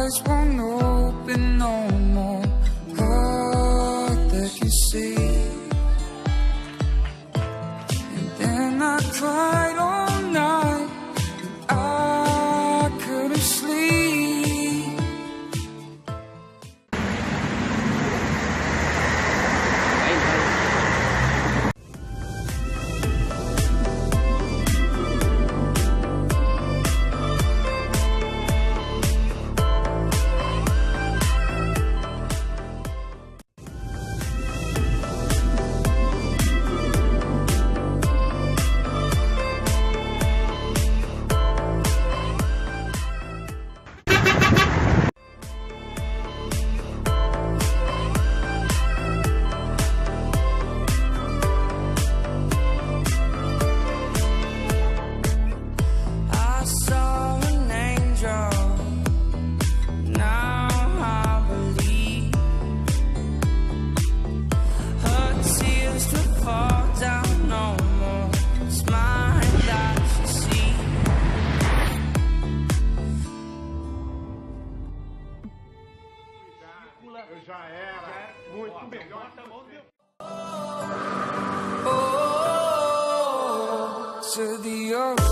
eyes won't open no more. Heart that you see. And then I cried all night. I couldn't sleep. Eu já era muito melhor. To the ocean.